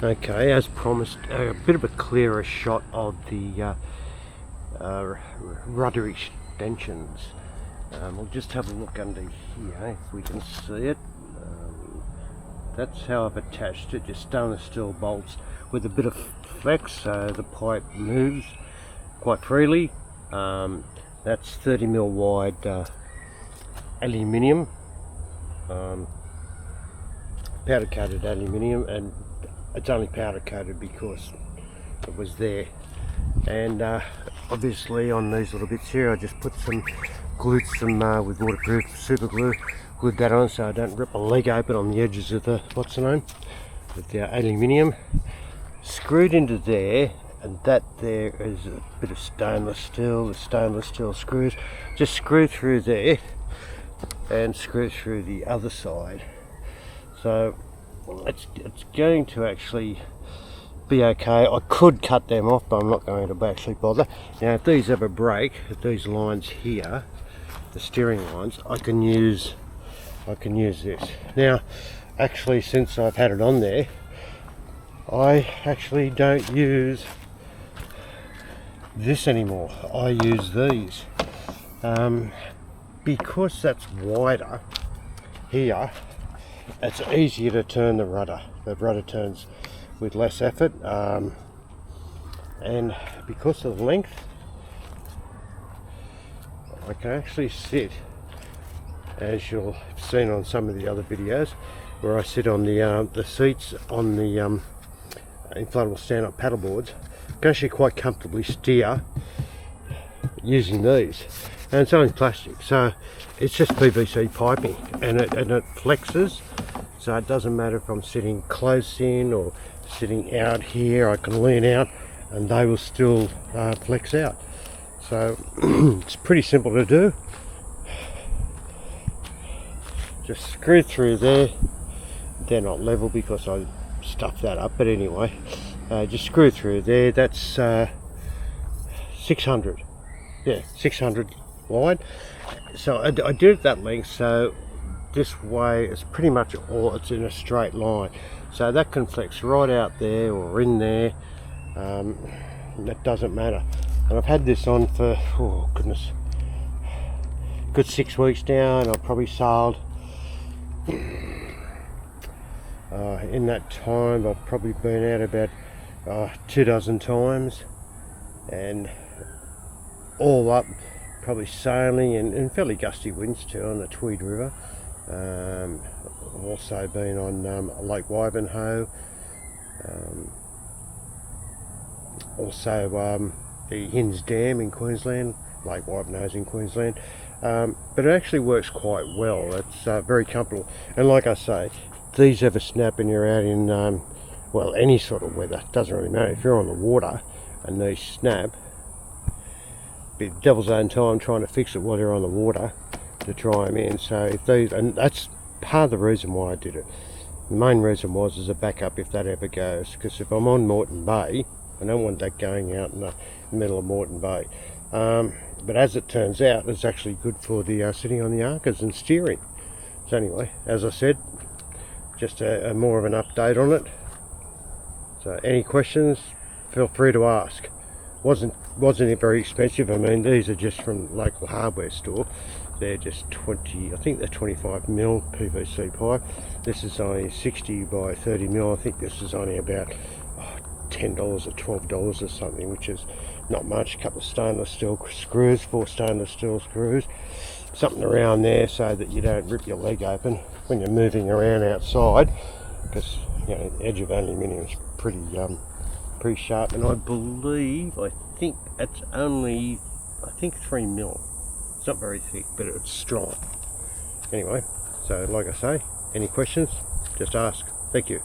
Okay, as promised, a bit of a clearer shot of the rudder extensions. We'll just have a look under here if we can see it. That's how I've attached it, just stainless steel bolts with a bit of flex so the pipe moves quite freely. That's 30mm wide aluminium, powder coated aluminium, and it's only powder coated because it was there. And obviously on these little bits here I just put some glued with waterproof super glue, glued that on so I don't rip a leg open on the edges of the with the aluminium. Screwed into there, and that there is a bit of stainless steel, the stainless steel screws. Just screw through there and screw through the other side. So it's going to actually be okay. I could cut them off, but I'm not going to actually bother. Now if these ever break, if these lines here, the steering lines, I can use this. Now actually, since I've had it on there, I actually don't use this anymore. I use these because that's wider here. It's easier to turn the rudder. The rudder turns with less effort, and because of the length, I can actually sit, as you'll have seen on some of the other videos, where I sit on the seats on the inflatable stand-up paddle boards. I can actually quite comfortably steer using these, and it's only plastic, so it's just PVC piping, and it flexes, so it doesn't matter if I'm sitting close in or sitting out here. I can lean out and they will still flex out. So it's pretty simple to do. Just screw through there. They're not level because I stuffed that up, but anyway, just screw through there. That's 600, yeah, 600 wide. So I did it that length, so this way it's pretty much all, it's in a straight line, so that can flex right out there or in there. That doesn't matter. And I've had this on for, oh goodness, good 6 weeks now, and I've probably sailed in that time I've probably been out about 24 times, and all up probably sailing in fairly gusty winds too on the Tweed River. I've also been on Lake Wivenhoe, also the Hinds Dam in Queensland. Lake Wivenhoe's in Queensland, but it actually works quite well. It's very comfortable, and like I say, these ever snap and you're out in well, any sort of weather, doesn't really matter. If you're on the water and these snap, be the devil's own time trying to fix it while you're on the water to try them in. So if these, and that's part of the reason why I did it. The main reason was as a backup if that ever goes, because if I'm on Moreton Bay, I don't want that going out in the middle of Moreton Bay. But as it turns out, it's actually good for the sitting on the Hakas and steering. So anyway, as I said, just a more of an update on it. So any questions, feel free to ask. Wasn't it very expensive? I mean, these are just from local hardware store. They're just 20, I think they're 25mm PVC pipe. This is only 60 by 30mm. I think this is only about $10 or $12 or something, which is not much. A couple of stainless steel screws, 4 stainless steel screws, something around there so that you don't rip your leg open when you're moving around outside, because you know the edge of aluminium is pretty sharp. And I think it's only 3mm. It's not very thick, but it's strong. Anyway, so like I say, any questions, just ask. Thank you.